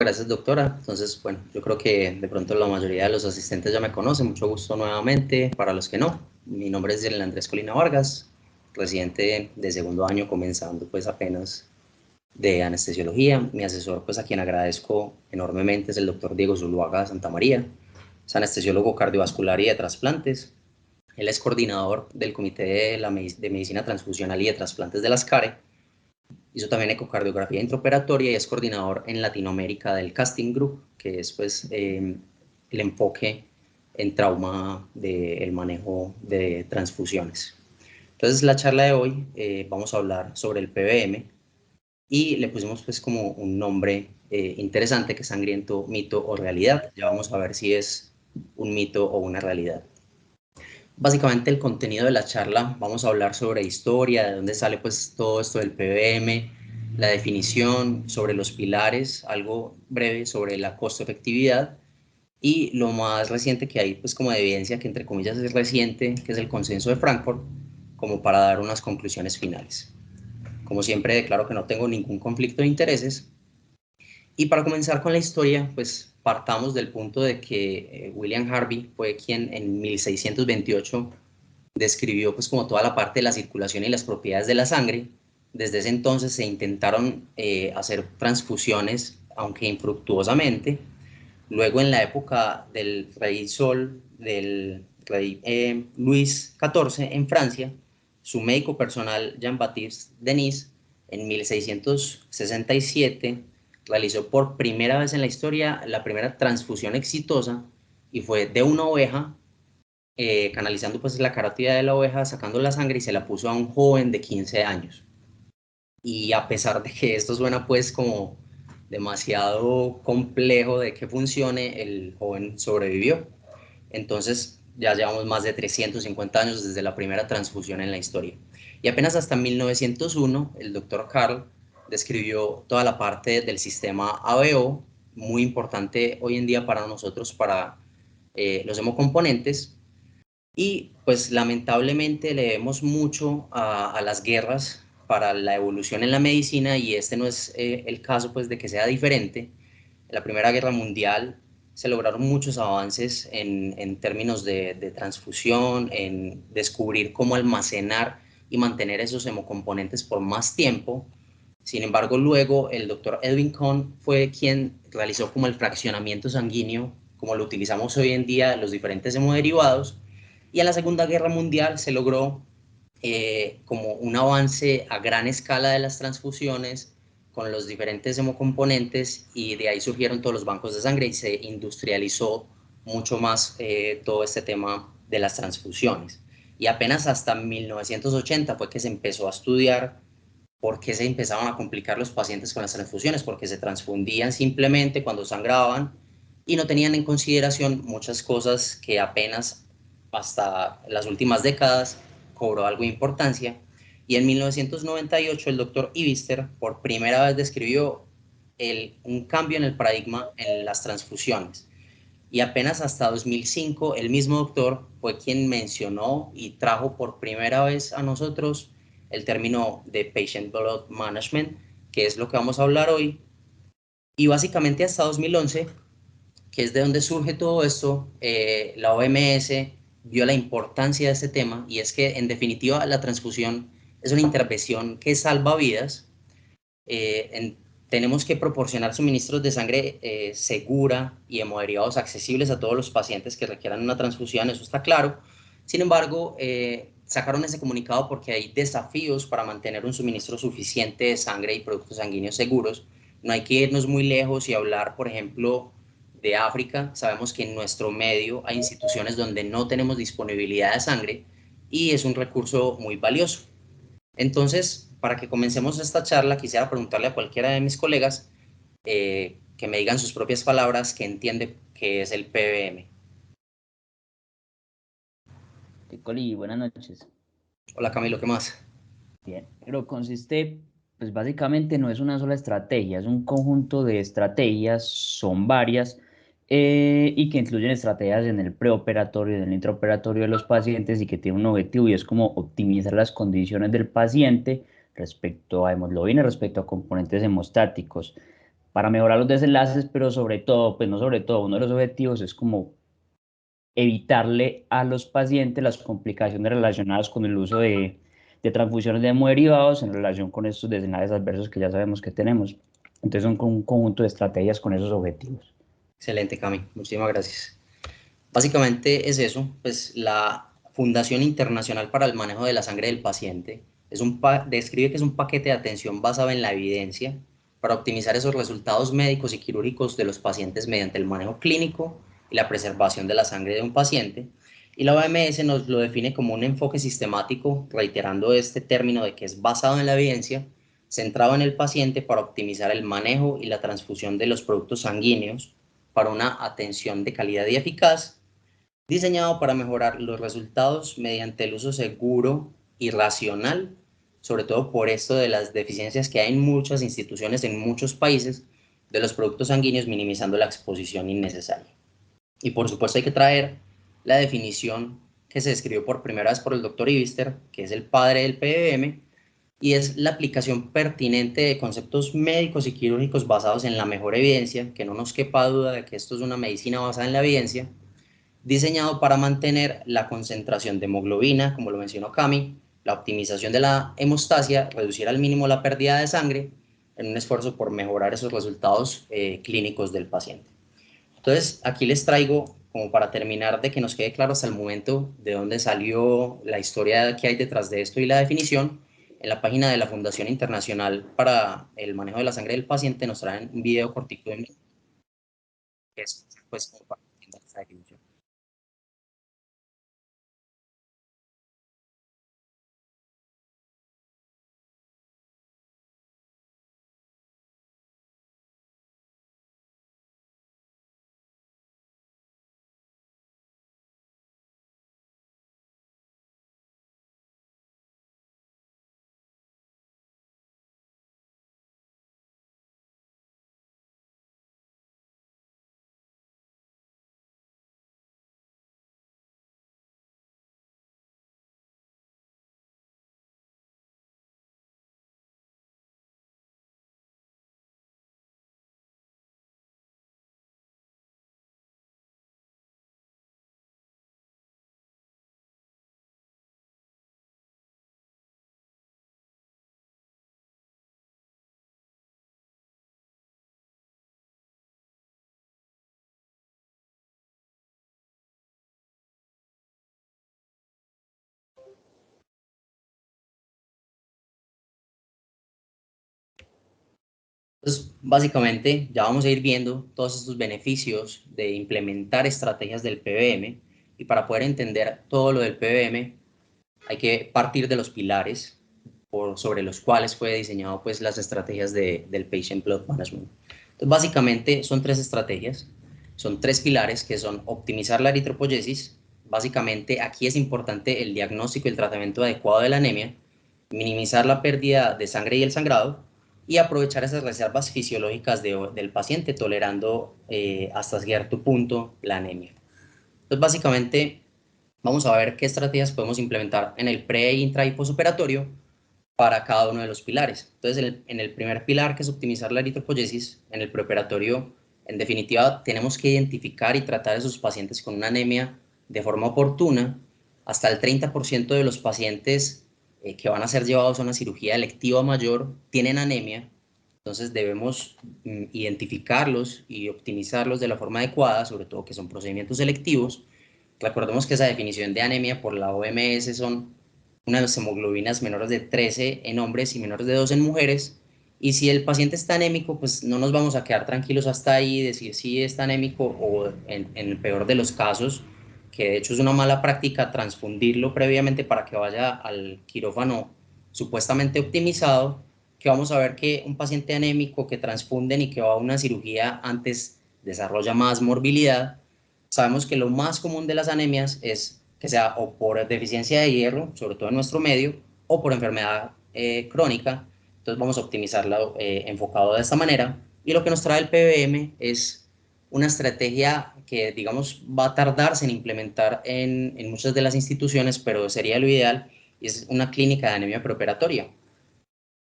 Gracias, doctora. Entonces, bueno, yo creo que de pronto la mayoría de los asistentes ya me conocen. Mucho gusto nuevamente. Para los que no, mi nombre es Dylan Andrés Colina Vargas, residente de segundo año, comenzando pues apenas de anestesiología. Mi asesor, pues a quien agradezco enormemente, es el doctor Diego Zuluaga Santamaría. Es anestesiólogo cardiovascular y de trasplantes. Él es coordinador del Comité de Medicina Transfusional y de Trasplantes de las CARE. Hizo también ecocardiografía intraoperatoria y es coordinador en Latinoamérica del Casting Group, que es pues el enfoque en trauma del manejo de transfusiones. Entonces, la charla de hoy vamos a hablar sobre el PBM y le pusimos pues como un nombre interesante, que es sangriento, mito o realidad. Ya vamos a ver si es un mito o una realidad. Básicamente el contenido de la charla, vamos a hablar sobre historia, de dónde sale pues todo esto del PBM, la definición, sobre los pilares, algo breve sobre la costo-efectividad y lo más reciente que hay pues como de evidencia, que entre comillas es reciente, que es el consenso de Frankfurt, como para dar unas conclusiones finales. Como siempre declaro que no tengo ningún conflicto de intereses. Y para comenzar con la historia, pues partamos del punto de que William Harvey fue quien en 1628 describió pues como toda la parte de la circulación y las propiedades de la sangre. Desde ese entonces se intentaron hacer transfusiones, aunque infructuosamente. Luego, en la época del rey Sol, del rey Luis XIV en Francia, su médico personal Jean-Baptiste Denis, en 1667, realizó por primera vez en la historia la primera transfusión exitosa, y fue de una oveja, canalizando pues la carótida de la oveja, sacando la sangre, y se la puso a un joven de 15 años. Y a pesar de que esto suena pues como demasiado complejo de que funcione, el joven sobrevivió. Entonces ya llevamos más de 350 años desde la primera transfusión en la historia. Y apenas hasta 1901, el doctor Carl describió toda la parte del sistema ABO, muy importante hoy en día para nosotros, para los hemocomponentes. Y pues lamentablemente le debemos mucho a las guerras para la evolución en la medicina, y este no es el caso pues de que sea diferente. En la Primera Guerra Mundial se lograron muchos avances en términos de transfusión, en descubrir cómo almacenar y mantener esos hemocomponentes por más tiempo. Sin embargo, luego el doctor Edwin Cohn fue quien realizó como el fraccionamiento sanguíneo, como lo utilizamos hoy en día, los diferentes hemoderivados. Y en la Segunda Guerra Mundial se logró como un avance a gran escala de las transfusiones con los diferentes hemocomponentes, y de ahí surgieron todos los bancos de sangre y se industrializó mucho más todo este tema de las transfusiones. Y apenas hasta 1980 fue que se empezó a estudiar por qué se empezaban a complicar los pacientes con las transfusiones, porque se transfundían simplemente cuando sangraban y no tenían en consideración muchas cosas que apenas hasta las últimas décadas cobró algo de importancia. Y en 1998 el doctor Ibister por primera vez describió un cambio en el paradigma en las transfusiones. Y apenas hasta 2005 el mismo doctor fue quien mencionó y trajo por primera vez a nosotros el término de Patient Blood Management, que es lo que vamos a hablar hoy. Y básicamente hasta 2011, que es de donde surge todo esto, la OMS vio la importancia de este tema, y es que en definitiva la transfusión es una intervención que salva vidas. Tenemos que proporcionar suministros de sangre segura y hemoderivados accesibles a todos los pacientes que requieran una transfusión, eso está claro. Sin embargo, sacaron ese comunicado porque hay desafíos para mantener un suministro suficiente de sangre y productos sanguíneos seguros. No hay que irnos muy lejos y hablar, por ejemplo, de África. Sabemos que en nuestro medio hay instituciones donde no tenemos disponibilidad de sangre, y es un recurso muy valioso. Entonces, para que comencemos esta charla, quisiera preguntarle a cualquiera de mis colegas que me digan sus propias palabras qué entiende que es el PBM. Coli, buenas noches. Hola Camilo, ¿qué más? Bien, pero consiste, pues básicamente no es una sola estrategia, es un conjunto de estrategias, son varias, y que incluyen estrategias en el preoperatorio y en el intraoperatorio de los pacientes, y que tienen un objetivo, y es como optimizar las condiciones del paciente respecto a hemoglobina, respecto a componentes hemostáticos. para mejorar los desenlaces, pero sobre todo, pues no sobre todo, uno de los objetivos es como evitarle a los pacientes las complicaciones relacionadas con el uso de transfusiones de hemoderivados en relación con estos desenlaces adversos que ya sabemos que tenemos. Entonces son un conjunto de estrategias con esos objetivos. Excelente, Cami, muchísimas gracias. Básicamente es eso, pues la Fundación Internacional para el Manejo de la Sangre del Paciente describe que es un paquete de atención basado en la evidencia para optimizar esos resultados médicos y quirúrgicos de los pacientes mediante el manejo clínico y la preservación de la sangre de un paciente. Y la OMS nos lo define como un enfoque sistemático, reiterando este término de que es basado en la evidencia, centrado en el paciente para optimizar el manejo y la transfusión de los productos sanguíneos para una atención de calidad y eficaz, diseñado para mejorar los resultados mediante el uso seguro y racional, sobre todo por esto de las deficiencias que hay en muchas instituciones, en muchos países, de los productos sanguíneos, minimizando la exposición innecesaria. Y por supuesto hay que traer la definición que se escribió por primera vez por el doctor Ibister, que es el padre del PBM, y es la aplicación pertinente de conceptos médicos y quirúrgicos basados en la mejor evidencia, que no nos quepa duda de que esto es una medicina basada en la evidencia, diseñado para mantener la concentración de hemoglobina, como lo mencionó Cami, la optimización de la hemostasia, reducir al mínimo la pérdida de sangre, en un esfuerzo por mejorar esos resultados clínicos del paciente. Entonces, aquí les traigo, como para terminar, de que nos quede claro hasta el momento de dónde salió la historia que hay detrás de esto y la definición. En la página de la Fundación Internacional para el Manejo de la Sangre del Paciente nos traen un video cortito de mí, que es pues como para entender esta definición. Entonces, básicamente, ya vamos a ir viendo todos estos beneficios de implementar estrategias del PBM, y para poder entender todo lo del PBM hay que partir de los pilares sobre los cuales fue diseñado pues las estrategias del Patient Blood Management. Entonces, básicamente son tres estrategias, son tres pilares que son optimizar la eritropoyesis. Básicamente aquí es importante el diagnóstico y el tratamiento adecuado de la anemia, minimizar la pérdida de sangre y el sangrado, y aprovechar esas reservas fisiológicas del paciente, tolerando hasta cierto punto la anemia. Entonces, básicamente, vamos a ver qué estrategias podemos implementar en el pre, intra y posoperatorio para cada uno de los pilares. Entonces, en el primer pilar, que es optimizar la eritropoyesis, en el preoperatorio, en definitiva, tenemos que identificar y tratar a esos pacientes con una anemia de forma oportuna. Hasta el 30% de los pacientes que van a ser llevados a una cirugía electiva mayor tienen anemia. Entonces debemos identificarlos y optimizarlos de la forma adecuada, sobre todo que son procedimientos selectivos. Recordemos que esa definición de anemia por la OMS son unas hemoglobinas menores de 13 en hombres y menores de 2 en mujeres. Y si el paciente está anémico, pues no nos vamos a quedar tranquilos hasta ahí y decir si está anémico, o en el peor de los casos, que de hecho es una mala práctica, transfundirlo previamente para que vaya al quirófano supuestamente optimizado, que vamos a ver que un paciente anémico que transfunden y que va a una cirugía antes desarrolla más morbilidad. Sabemos que lo más común de las anemias es que sea o por deficiencia de hierro, sobre todo en nuestro medio, o por enfermedad crónica. Entonces vamos a optimizarla enfocado de esta manera. Y lo que nos trae el PBM es una estrategia que, digamos, va a tardarse en implementar en muchas de las instituciones, pero sería lo ideal, y es una clínica de anemia preoperatoria.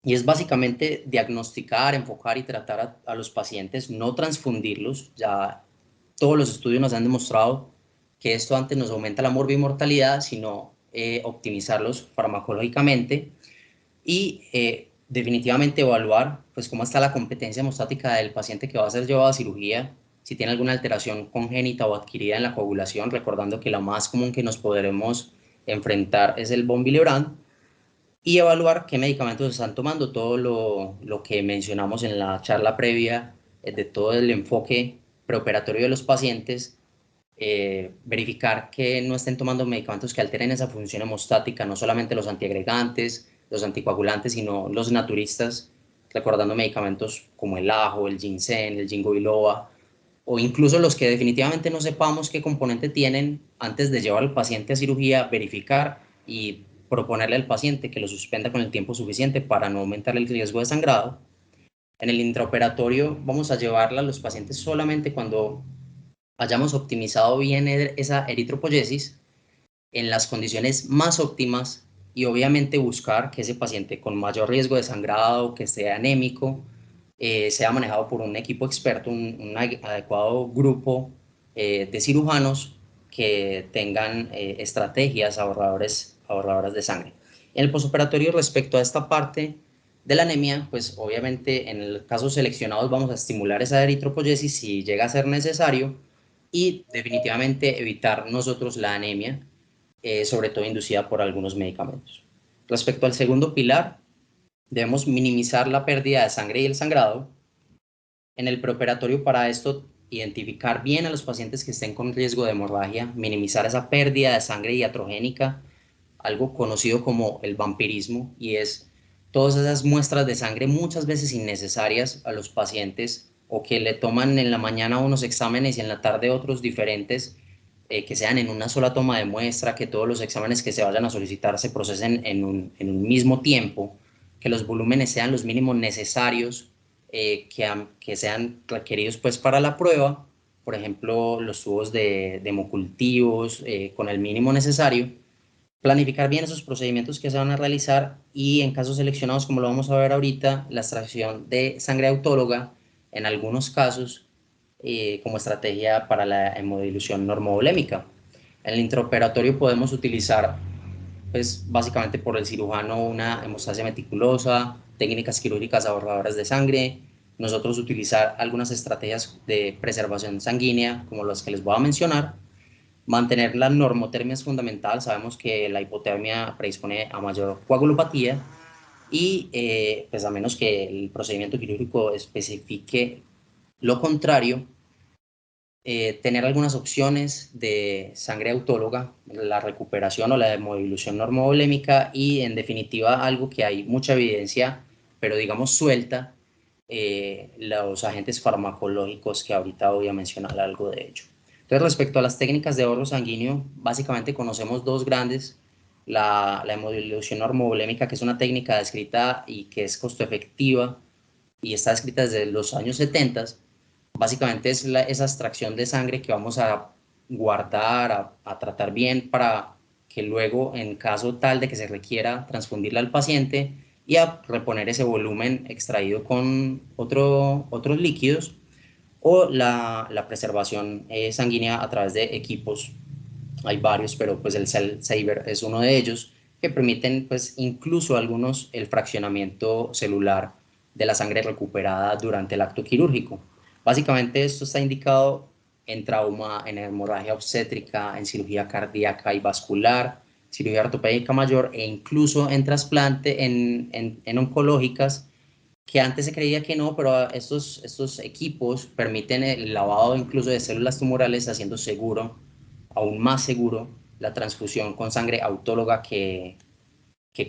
y es básicamente diagnosticar, enfocar y tratar a los pacientes, no transfundirlos. Ya todos los estudios nos han demostrado que esto antes nos aumenta la morbimortalidad, sino optimizarlos farmacológicamente y definitivamente evaluar pues cómo está la competencia hemostática del paciente que va a ser llevado a cirugía, si tiene alguna alteración congénita o adquirida en la coagulación, recordando que la más común que nos podremos enfrentar es el von Willebrand, y evaluar qué medicamentos están tomando, todo lo que mencionamos en la charla previa, de todo el enfoque preoperatorio de los pacientes, verificar que no estén tomando medicamentos que alteren esa función hemostática, no solamente los antiagregantes, los anticoagulantes, sino los naturistas, recordando medicamentos como el ajo, el ginseng, el ginkgo biloba, o incluso los que definitivamente no sepamos qué componente tienen antes de llevar al paciente a cirugía, verificar y proponerle al paciente que lo suspenda con el tiempo suficiente para no aumentar el riesgo de sangrado. En el intraoperatorio vamos a llevarla a los pacientes solamente cuando hayamos optimizado bien esa eritropoyesis en las condiciones más óptimas y obviamente buscar que ese paciente con mayor riesgo de sangrado, que sea anémico, sea manejado por un equipo experto, un adecuado grupo de cirujanos que tengan estrategias ahorradoras de sangre. En el posoperatorio, respecto a esta parte de la anemia, pues obviamente en el caso seleccionados vamos a estimular esa eritropoyesis si llega a ser necesario y definitivamente evitar nosotros la anemia, sobre todo inducida por algunos medicamentos. Respecto al segundo pilar, debemos minimizar la pérdida de sangre y el sangrado. En el preoperatorio, para esto, identificar bien a los pacientes que estén con riesgo de hemorragia, minimizar esa pérdida de sangre iatrogénica, algo conocido como el vampirismo, y es todas esas muestras de sangre muchas veces innecesarias a los pacientes, o que le toman en la mañana unos exámenes y en la tarde otros diferentes, que sean en una sola toma de muestra, que todos los exámenes que se vayan a solicitar se procesen en un mismo tiempo, que los volúmenes sean los mínimos necesarios, que sean requeridos pues para la prueba, por ejemplo, los tubos de hemocultivos con el mínimo necesario, planificar bien esos procedimientos que se van a realizar y en casos seleccionados, como lo vamos a ver ahorita, la extracción de sangre autóloga, en algunos casos, como estrategia para la hemodilución normovolémica. En el intraoperatorio podemos utilizar, pues básicamente por el cirujano, una hemostasia meticulosa, técnicas quirúrgicas ahorradoras de sangre, nosotros utilizar algunas estrategias de preservación sanguínea, como las que les voy a mencionar. Mantener la normotermia es fundamental, sabemos que la hipotermia predispone a mayor coagulopatía y pues a menos que el procedimiento quirúrgico especifique lo contrario, tener algunas opciones de sangre autóloga, la recuperación o la hemodilución normovolémica y en definitiva algo que hay mucha evidencia, pero digamos suelta, los agentes farmacológicos que ahorita voy a mencionar algo de ello. Entonces, respecto a las técnicas de ahorro sanguíneo, básicamente conocemos dos grandes, la hemodilución normovolémica, que es una técnica descrita y que es costo efectiva y está descrita desde los años 70. Básicamente es esa extracción de sangre que vamos a guardar, a tratar bien para que luego, en caso tal de que se requiera transfundirla al paciente y a reponer ese volumen extraído con otros líquidos, o la preservación sanguínea a través de equipos. Hay varios, pero pues el Cell Saver es uno de ellos, que permiten pues incluso algunos el fraccionamiento celular de la sangre recuperada durante el acto quirúrgico. Básicamente esto está indicado en trauma, en hemorragia obstétrica, en cirugía cardíaca y vascular, cirugía ortopédica mayor e incluso en trasplante, en oncológicas, que antes se creía que no, pero estos equipos permiten el lavado incluso de células tumorales, haciendo seguro, aún más seguro, la transfusión con sangre autóloga que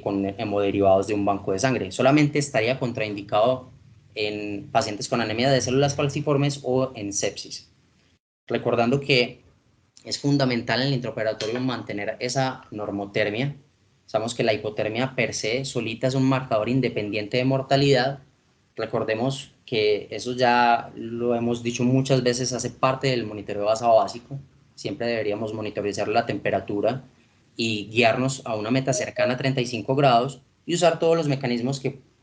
con hemoderivados de un banco de sangre. Solamente estaría contraindicado en pacientes con anemia de células falciformes o en sepsis. Recordando que es fundamental en el intraoperatorio mantener esa normotermia. Sabemos que la hipotermia per se solita es un marcador independiente de mortalidad. Recordemos que eso ya lo hemos dicho muchas veces, hace parte del monitoreo basal básico. Siempre deberíamos monitorizar la temperatura y guiarnos a una meta cercana a 35 grados y usar todos los mecanismos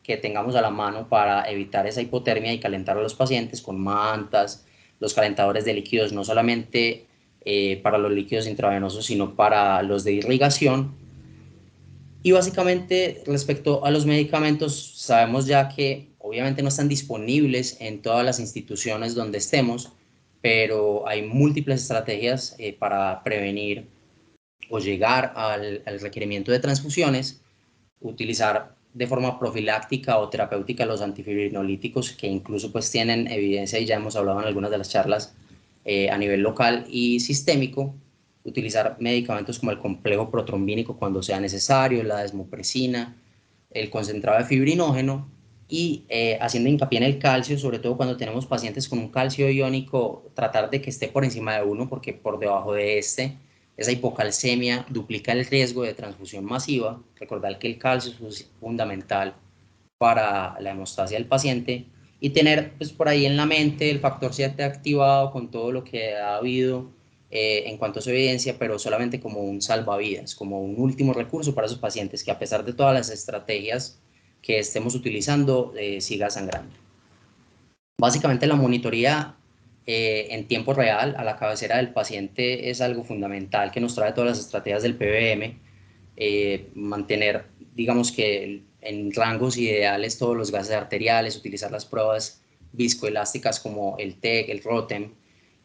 que tengamos a la mano para evitar esa hipotermia y calentar a los pacientes con mantas, los calentadores de líquidos, no solamente para los líquidos intravenosos, sino para los de irrigación. Y básicamente, respecto a los medicamentos, sabemos ya que obviamente no están disponibles en todas las instituciones donde estemos, pero hay múltiples estrategias para prevenir o llegar al requerimiento de transfusiones, utilizar de forma profiláctica o terapéutica los antifibrinolíticos, que incluso pues tienen evidencia, y ya hemos hablado en algunas de las charlas, a nivel local y sistémico, utilizar medicamentos como el complejo protrombínico cuando sea necesario, la desmopresina, el concentrado de fibrinógeno, y haciendo hincapié en el calcio, sobre todo cuando tenemos pacientes con un calcio iónico, tratar de que esté por encima de 1, porque por debajo de esa hipocalcemia duplica el riesgo de transfusión masiva. Recordar que el calcio es fundamental para la hemostasia del paciente, y tener pues por ahí en la mente el factor 7 activado con todo lo que ha habido en cuanto a su evidencia, pero solamente como un salvavidas, como un último recurso para esos pacientes que, a pesar de todas las estrategias que estemos utilizando, siga sangrando. Básicamente la monitoría en tiempo real a la cabecera del paciente es algo fundamental que nos trae todas las estrategias del PBM. Mantener, digamos que en rangos ideales, todos los gases arteriales, utilizar las pruebas viscoelásticas como el TEC, el ROTEM,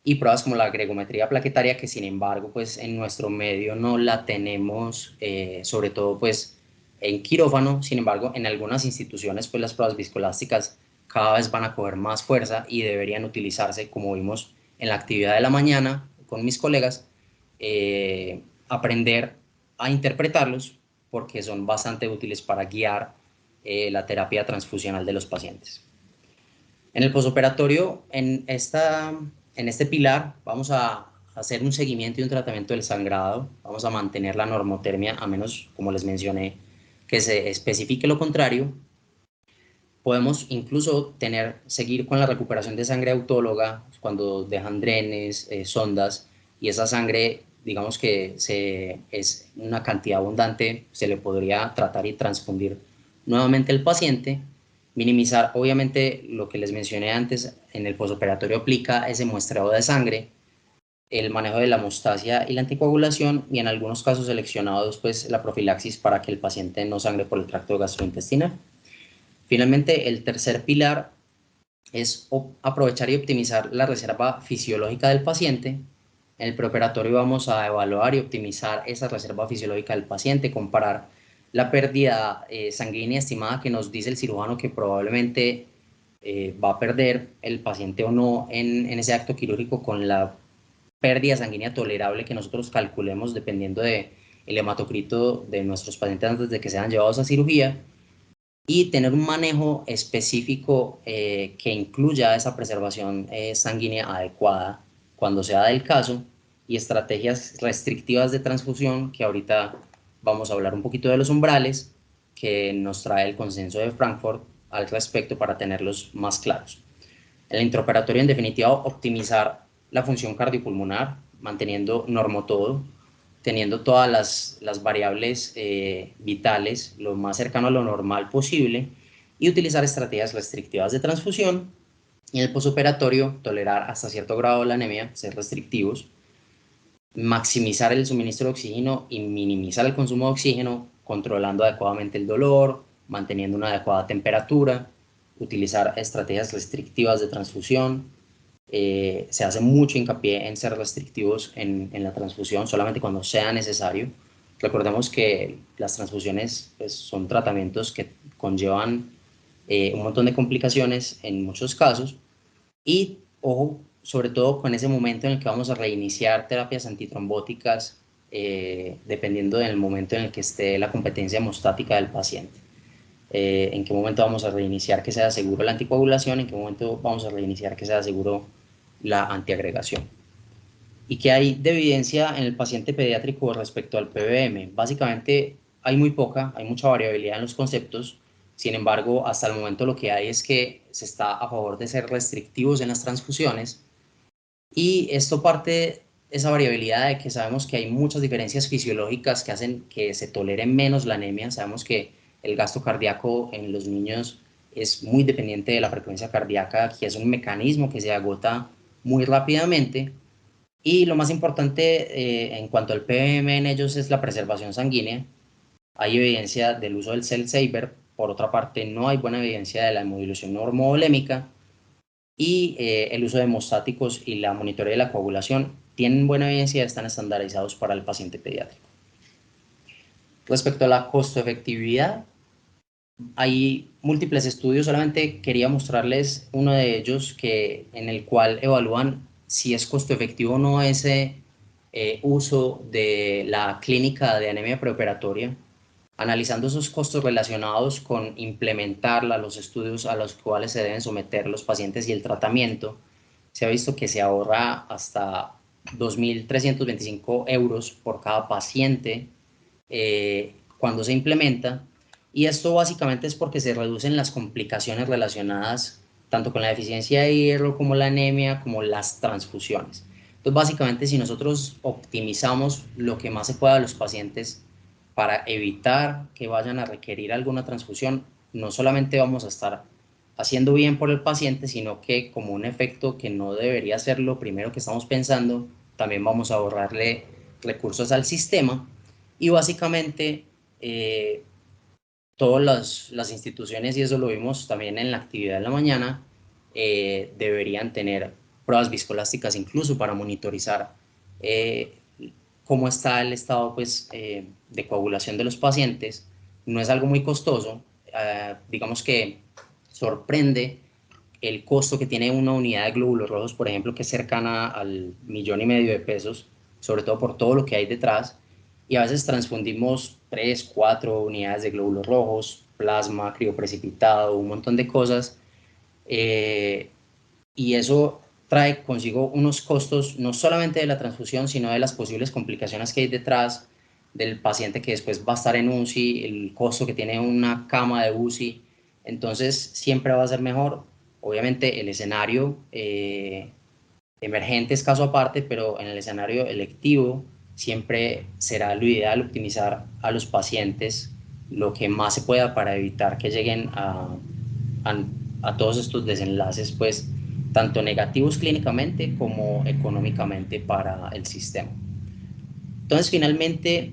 y pruebas como la gregometría plaquetaria, que sin embargo pues en nuestro medio no la tenemos, sobre todo pues en quirófano. Sin embargo, en algunas instituciones pues las pruebas viscoelásticas cada vez van a coger más fuerza y deberían utilizarse, como vimos en la actividad de la mañana con mis colegas, aprender a interpretarlos, porque son bastante útiles para guiar la terapia transfusional de los pacientes. En el posoperatorio, en este pilar, vamos a hacer un seguimiento y un tratamiento del sangrado. Vamos a mantener la normotermia, a menos, como les mencioné, que se especifique lo contrario. Podemos incluso seguir con la recuperación de sangre autóloga cuando dejan drenes, sondas, y esa sangre, digamos que es una cantidad abundante, se le podría tratar y transfundir nuevamente al paciente. Minimizar, obviamente, lo que les mencioné antes, en el posoperatorio aplica ese muestreo de sangre, el manejo de la hemostasia y la anticoagulación, y en algunos casos seleccionados, pues la profilaxis para que el paciente no sangre por el tracto gastrointestinal. Finalmente, el tercer pilar es aprovechar y optimizar la reserva fisiológica del paciente. En el preoperatorio vamos a evaluar y optimizar esa reserva fisiológica del paciente, comparar la pérdida sanguínea estimada que nos dice el cirujano que probablemente va a perder el paciente o no en ese acto quirúrgico, con la pérdida sanguínea tolerable que nosotros calculemos dependiendo del hematocrito de nuestros pacientes antes de que sean llevados a cirugía, y tener un manejo específico que incluya esa preservación sanguínea adecuada cuando sea del caso, y estrategias restrictivas de transfusión, que ahorita vamos a hablar un poquito de los umbrales que nos trae el consenso de Frankfurt al respecto para tenerlos más claros. En el intraoperatorio, en definitiva, optimizar la función cardiopulmonar, manteniendo normotodo, teniendo todas las variables vitales lo más cercano a lo normal posible, y utilizar estrategias restrictivas de transfusión. Y en el posoperatorio, tolerar hasta cierto grado la anemia, ser restrictivos, maximizar el suministro de oxígeno y minimizar el consumo de oxígeno, controlando adecuadamente el dolor, manteniendo una adecuada temperatura, utilizar estrategias restrictivas de transfusión. Se hace mucho hincapié en ser restrictivos en la transfusión solamente cuando sea necesario. Recordemos que las transfusiones pues, son tratamientos que conllevan un montón de complicaciones en muchos casos, y ojo, sobre todo con ese momento en el que vamos a reiniciar terapias antitrombóticas, dependiendo del momento en el que esté la competencia hemostática del paciente. En qué momento vamos a reiniciar que sea seguro la anticoagulación, en qué momento vamos a reiniciar que sea seguro la antiagregación. ¿Y qué hay de evidencia en el paciente pediátrico respecto al PBM? Básicamente hay muy poca, hay mucha variabilidad en los conceptos. Sin embargo, hasta el momento lo que hay es que se está a favor de ser restrictivos en las transfusiones, y esto parte esa variabilidad de que sabemos que hay muchas diferencias fisiológicas que hacen que se tolere menos la anemia. Sabemos que el gasto cardíaco en los niños es muy dependiente de la frecuencia cardíaca, que es un mecanismo que se agota muy rápidamente. Y lo más importante en cuanto al PBM en ellos es la preservación sanguínea. Hay evidencia del uso del cell saver. Por otra parte, no hay buena evidencia de la hemodilulación normovolémica, y el uso de hemostáticos y la monitoreo de la coagulación tienen buena evidencia y están estandarizados para el paciente pediátrico. Respecto a la costo-efectividad, hay múltiples estudios, solamente quería mostrarles uno de ellos en el cual evalúan si es costo efectivo o no ese uso de la clínica de anemia preoperatoria, analizando esos costos relacionados con implementarla, los estudios a los cuales se deben someter los pacientes y el tratamiento. Se ha visto que se ahorra hasta 2.325 euros por cada paciente cuando se implementa, y esto básicamente es porque se reducen las complicaciones relacionadas tanto con la deficiencia de hierro como la anemia, como las transfusiones. Entonces, básicamente, si nosotros optimizamos lo que más se pueda a los pacientes para evitar que vayan a requerir alguna transfusión, no solamente vamos a estar haciendo bien por el paciente, sino que como un efecto que no debería ser lo primero que estamos pensando, también vamos a ahorrarle recursos al sistema. Y básicamente todas las instituciones, y eso lo vimos también en la actividad de la mañana, deberían tener pruebas viscoelásticas incluso para monitorizar cómo está el estado pues, de coagulación de los pacientes. No es algo muy costoso, digamos que sorprende el costo que tiene una unidad de glóbulos rojos, por ejemplo, que es cercana al 1,5 millones de pesos, sobre todo por todo lo que hay detrás, y a veces transfundimos 3, 4 unidades de glóbulos rojos, plasma, crioprecipitado, un montón de cosas, eh, y eso trae consigo unos costos no solamente de la transfusión, sino de las posibles complicaciones que hay detrás del paciente que después va a estar en UCI, el costo que tiene una cama de UCI. Entonces siempre va a ser mejor. Obviamente el escenario emergente es caso aparte, pero en el escenario electivo siempre será lo ideal optimizar a los pacientes lo que más se pueda para evitar que lleguen a, a todos estos desenlaces, pues, tanto negativos clínicamente como económicamente para el sistema. Entonces, finalmente,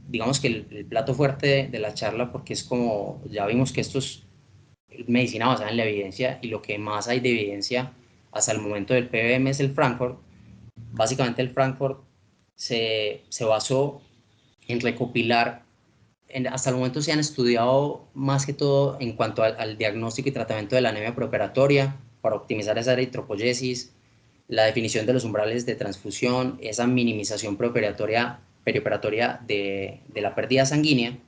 digamos que el plato fuerte de la charla, porque es como, ya vimos que esto es medicina basada en la evidencia, y lo que más hay de evidencia hasta el momento del PBM es el Frankfurt. Básicamente el Frankfurt se basó en recopilar, hasta el momento se han estudiado más que todo en cuanto al diagnóstico y tratamiento de la anemia preoperatoria para optimizar esa eritropoyesis, la definición de los umbrales de transfusión, esa minimización perioperatoria de la pérdida sanguínea,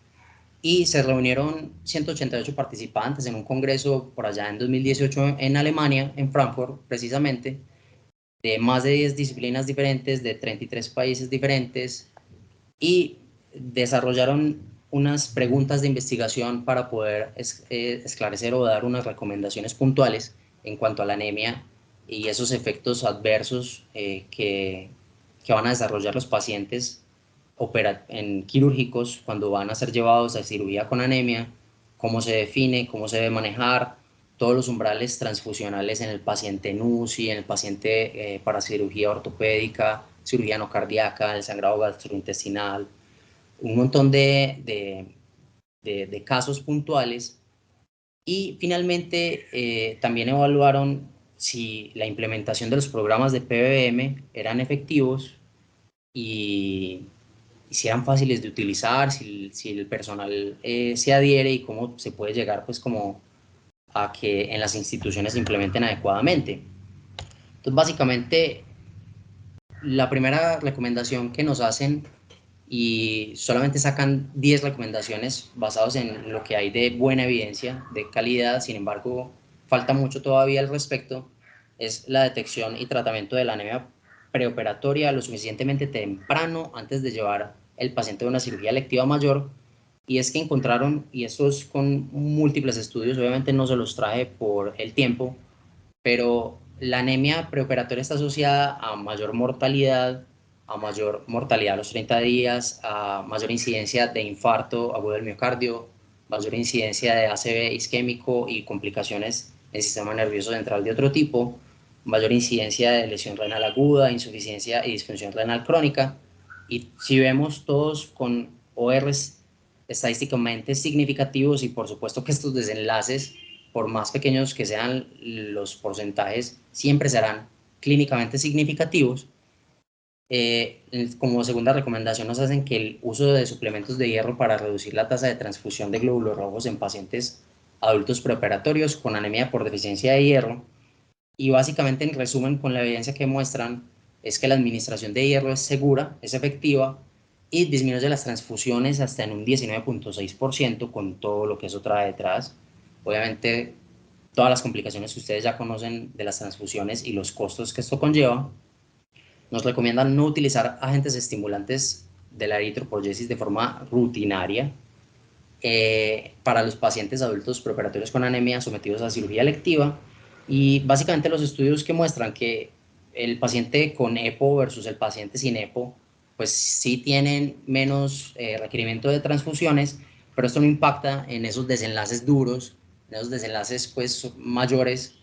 y se reunieron 188 participantes en un congreso por allá en 2018 en Alemania, en Frankfurt precisamente, de más de 10 disciplinas diferentes, de 33 países diferentes, y desarrollaron unas preguntas de investigación para poder esclarecer o dar unas recomendaciones puntuales en cuanto a la anemia y esos efectos adversos que van a desarrollar los pacientes quirúrgicos cuando van a ser llevados a cirugía con anemia, cómo se define, cómo se debe manejar, todos los umbrales transfusionales en el paciente en UCI, en el paciente para cirugía ortopédica, cirugía no cardíaca, el sangrado gastrointestinal, un montón de casos puntuales. Y finalmente también evaluaron si la implementación de los programas de PBM eran efectivos y si eran fáciles de utilizar, si el personal se adhiere, y cómo se puede llegar pues como a que en las instituciones se implementen adecuadamente. Entonces básicamente la primera recomendación que nos hacen, y solamente sacan 10 recomendaciones basadas en lo que hay de buena evidencia, de calidad, sin embargo falta mucho todavía al respecto, es la detección y tratamiento de la anemia preoperatoria lo suficientemente temprano antes de llevar el paciente a una cirugía electiva mayor. Y es que encontraron, y esto es con múltiples estudios, obviamente no se los traje por el tiempo, pero la anemia preoperatoria está asociada a mayor mortalidad a los 30 días, a mayor incidencia de infarto agudo del miocardio, mayor incidencia de ACV isquémico y complicaciones del sistema nervioso central de otro tipo, mayor incidencia de lesión renal aguda, insuficiencia y disfunción renal crónica. Y si vemos todos con ORs estadísticamente significativos, y por supuesto que estos desenlaces, por más pequeños que sean los porcentajes, siempre serán clínicamente significativos. Como segunda recomendación nos hacen que el uso de suplementos de hierro para reducir la tasa de transfusión de glóbulos rojos en pacientes adultos preoperatorios con anemia por deficiencia de hierro. Y básicamente, en resumen, con la evidencia que muestran, es que la administración de hierro es segura, es efectiva y disminuye las transfusiones hasta en un 19.6% con todo lo que eso trae detrás. Obviamente, todas las complicaciones que ustedes ya conocen de las transfusiones y los costos que esto conlleva. Nos recomiendan no utilizar agentes estimulantes de la eritropoyesis de forma rutinaria para los pacientes adultos preoperatorios con anemia sometidos a cirugía electiva. Y básicamente los estudios que muestran que el paciente con EPO versus el paciente sin EPO, pues sí tienen menos requerimiento de transfusiones, pero esto no impacta en esos desenlaces duros, en esos desenlaces pues mayores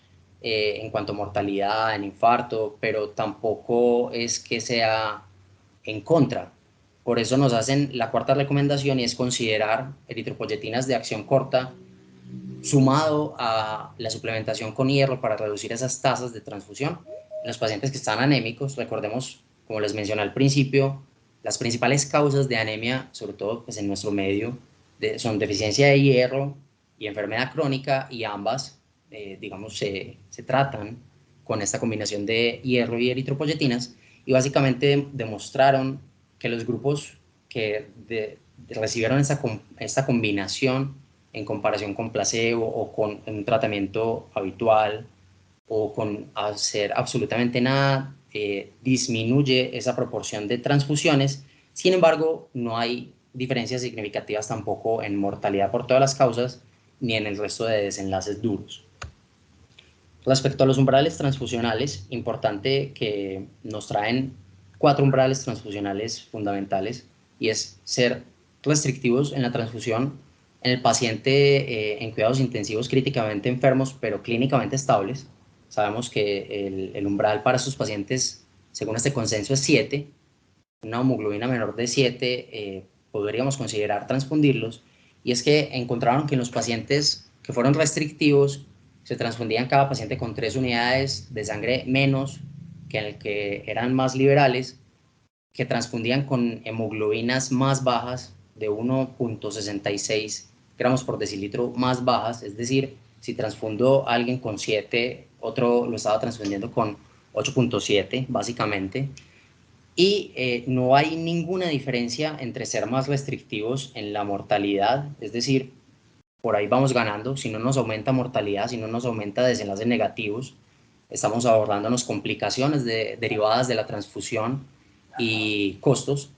en cuanto a mortalidad, en infarto, pero tampoco es que sea en contra. Por eso nos hacen la cuarta recomendación, y es considerar eritropoyetinas de acción corta sumado a la suplementación con hierro para reducir esas tasas de transfusión en los pacientes que están anémicos. Recordemos, como les mencioné al principio, las principales causas de anemia, sobre todo pues en nuestro medio, son deficiencia de hierro y enfermedad crónica, y ambas, digamos, se tratan con esta combinación de hierro y eritropoyetinas, y básicamente demostraron que los grupos que recibieron esta combinación en comparación con placebo o con un tratamiento habitual o con hacer absolutamente nada, disminuye esa proporción de transfusiones. Sin embargo, no hay diferencias significativas tampoco en mortalidad por todas las causas ni en el resto de desenlaces duros. Respecto a los umbrales transfusionales, importante que nos traen 4 umbrales transfusionales fundamentales, y es ser restrictivos en la transfusión en el paciente en cuidados intensivos críticamente enfermos pero clínicamente estables. Sabemos que el umbral para estos pacientes, según este consenso, es 7. Una hemoglobina menor de 7 podríamos considerar transfundirlos, y es que encontraron que en los pacientes que fueron restrictivos se transfundían cada paciente con 3 unidades de sangre menos que en el que eran más liberales, que transfundían con hemoglobinas más bajas de 1.66 gramos por decilitro más bajas. Es decir, si transfundo a alguien con 7, otro lo estaba transfundiendo con 8.7 básicamente. Y no hay ninguna diferencia entre ser más restrictivos en la mortalidad, es decir, por ahí vamos ganando. Si no nos aumenta mortalidad, si no nos aumenta desenlaces negativos, estamos ahorrándonos complicaciones derivadas de la transfusión y costos.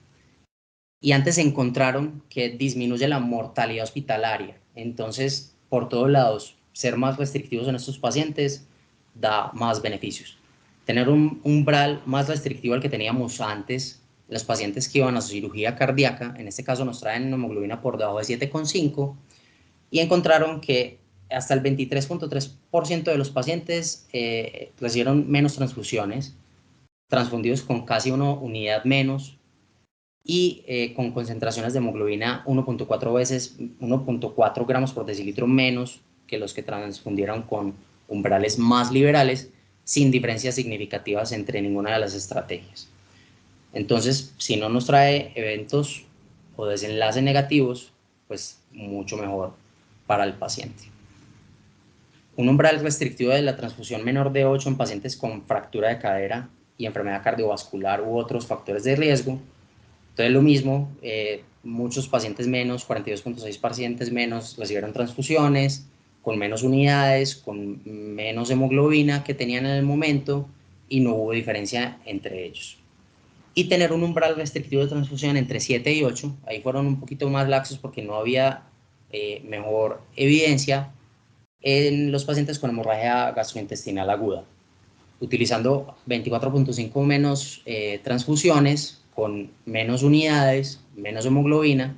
Y antes encontraron que disminuye la mortalidad hospitalaria. Entonces, por todos lados, ser más restrictivos en estos pacientes da más beneficios. Tener un umbral más restrictivo al que teníamos antes, los pacientes que iban a su cirugía cardíaca, en este caso nos traen hemoglobina por debajo de 7,5, y encontraron que hasta el 23.3% de los pacientes recibieron menos transfusiones, transfundidos con casi una unidad menos, y con concentraciones de hemoglobina 1.4 gramos por decilitro menos que los que transfundieron con umbrales más liberales, sin diferencias significativas entre ninguna de las estrategias. Entonces, si no nos trae eventos o desenlaces negativos, pues mucho mejor para el paciente. Un umbral restrictivo de la transfusión menor de 8 en pacientes con fractura de cadera y enfermedad cardiovascular u otros factores de riesgo. Entonces, lo mismo, muchos pacientes menos, 42.6 pacientes menos recibieron transfusiones, con menos unidades, con menos hemoglobina que tenían en el momento, y no hubo diferencia entre ellos. Y tener un umbral restrictivo de transfusión entre 7 y 8, ahí fueron un poquito más laxos porque no había mejor evidencia en los pacientes con hemorragia gastrointestinal aguda, utilizando 24.5 menos transfusiones, con menos unidades, menos hemoglobina,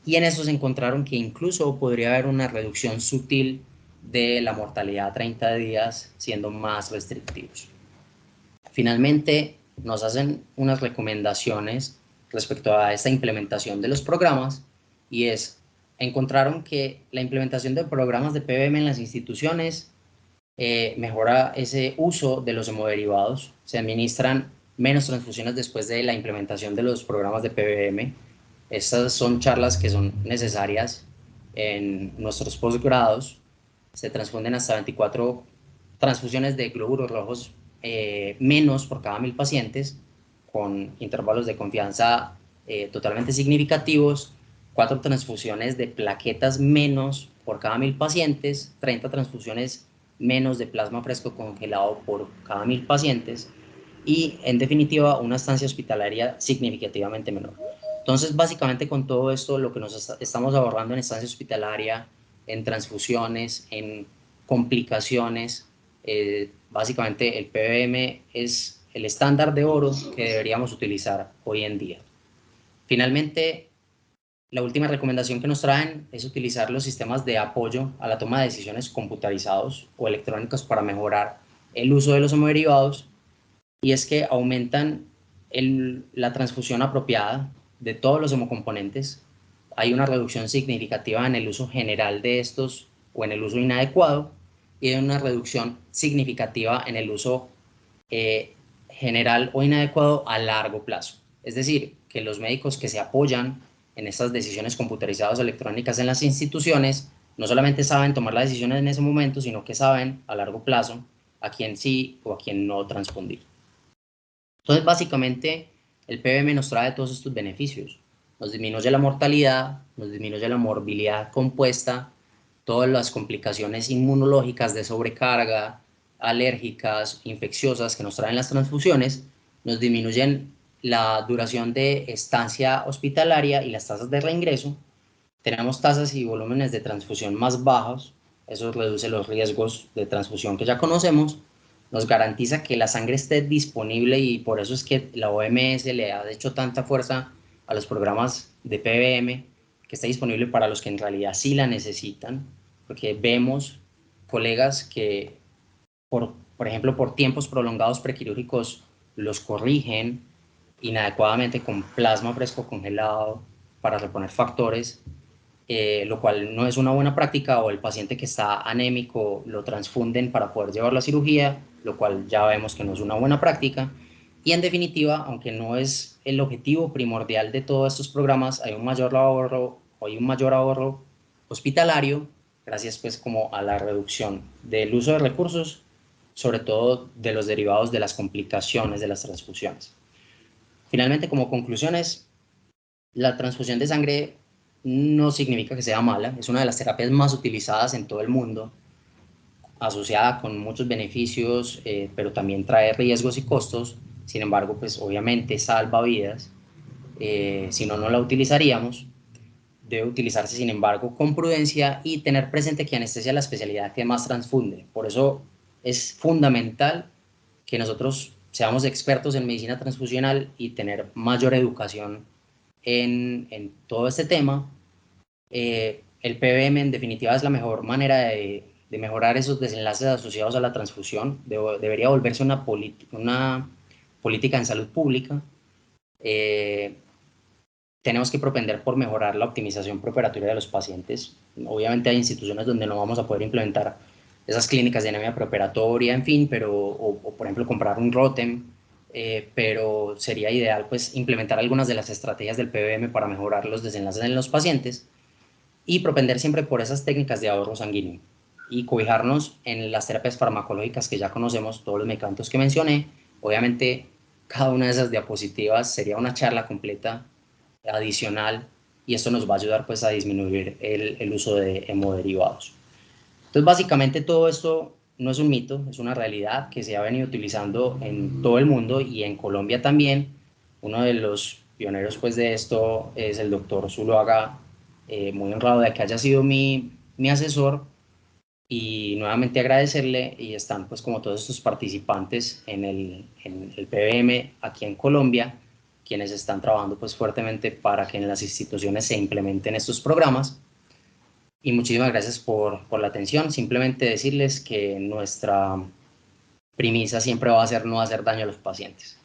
y en eso se encontraron que incluso podría haber una reducción sutil de la mortalidad a 30 días siendo más restrictivos. Finalmente, nos hacen unas recomendaciones respecto a esta implementación de los programas y encontraron que la implementación de programas de PBM en las instituciones mejora ese uso de los hemoderivados, se administran menos transfusiones después de la implementación de los programas de PBM. Estas son charlas que son necesarias en nuestros posgrados. Se transfunden hasta 24 transfusiones de glóbulos rojos menos por cada 1000 pacientes, con intervalos de confianza totalmente significativos, 4 transfusiones de plaquetas menos por cada 1000 pacientes, 30 transfusiones menos de plasma fresco congelado por cada 1000 pacientes y, en definitiva, una estancia hospitalaria significativamente menor. Entonces, básicamente con todo esto, lo que nos estamos ahorrando en estancia hospitalaria, en transfusiones, en complicaciones, básicamente el PBM es el estándar de oro que deberíamos utilizar hoy en día. Finalmente, la última recomendación que nos traen es utilizar los sistemas de apoyo a la toma de decisiones computarizados o electrónicos para mejorar el uso de los hemoderivados, y es que aumentan la transfusión apropiada de todos los hemocomponentes. Hay una reducción significativa en el uso general de estos o en el uso inadecuado, y hay una reducción significativa en el uso general o inadecuado a largo plazo. Es decir, que los médicos que se apoyan en estas decisiones computarizadas o electrónicas en las instituciones no solamente saben tomar las decisiones en ese momento, sino que saben a largo plazo a quién sí o a quién no transfundir. Entonces, básicamente, el PBM nos trae todos estos beneficios. Nos disminuye la mortalidad, nos disminuye la morbilidad compuesta, todas las complicaciones inmunológicas de sobrecarga, alérgicas, infecciosas que nos traen las transfusiones, nos disminuyen la duración de estancia hospitalaria y las tasas de reingreso. Tenemos tasas y volúmenes de transfusión más bajos, eso reduce los riesgos de transfusión que ya conocemos, nos garantiza que la sangre esté disponible, y por eso es que la OMS le ha hecho tanta fuerza a los programas de PBM, que esté disponible para los que en realidad sí la necesitan, porque vemos colegas que, por ejemplo, por tiempos prolongados prequirúrgicos, los corrigen inadecuadamente con plasma fresco congelado para reponer factores, lo cual no es una buena práctica, o el paciente que está anémico lo transfunden para poder llevar la cirugía, lo cual ya vemos que no es una buena práctica. Y en definitiva, aunque no es el objetivo primordial de todos estos programas, hay un mayor ahorro hospitalario, gracias pues como a la reducción del uso de recursos, sobre todo de los derivados de las complicaciones de las transfusiones. Finalmente, como conclusiones, la transfusión de sangre no significa que sea mala, es una de las terapias más utilizadas en todo el mundo, asociada con muchos beneficios, pero también trae riesgos y costos. Sin embargo, pues obviamente salva vidas, si no, no la utilizaríamos. Debe utilizarse, sin embargo, con prudencia y tener presente que anestesia es la especialidad que más transfunde. Por eso es fundamental que nosotros seamos expertos en medicina transfusional y tener mayor educación en todo este tema. El PBM en definitiva es la mejor manera de mejorar esos desenlaces asociados a la transfusión. Debería volverse una política en salud pública. Tenemos que propender por mejorar la optimización preoperatoria de los pacientes. Obviamente hay instituciones donde no vamos a poder implementar esas clínicas de anemia preoperatoria, en fin, o por ejemplo comprar un Rotem, pero sería ideal pues implementar algunas de las estrategias del PBM para mejorar los desenlaces en los pacientes, y propender siempre por esas técnicas de ahorro sanguíneo y cobijarnos en las terapias farmacológicas que ya conocemos, todos los medicamentos que mencioné. Obviamente, cada una de esas diapositivas sería una charla completa adicional, y esto nos va a ayudar pues a disminuir el uso de hemoderivados. Entonces, básicamente todo esto no es un mito, es una realidad que se ha venido utilizando en todo el mundo y en Colombia también. Uno de los pioneros pues de esto es el doctor Zuluaga, muy honrado de que haya sido mi asesor, y nuevamente agradecerle. Y están pues como todos estos participantes en el PBM aquí en Colombia, quienes están trabajando pues fuertemente para que en las instituciones se implementen estos programas. Y muchísimas gracias por la atención. Simplemente decirles que nuestra premisa siempre va a ser no hacer daño a los pacientes.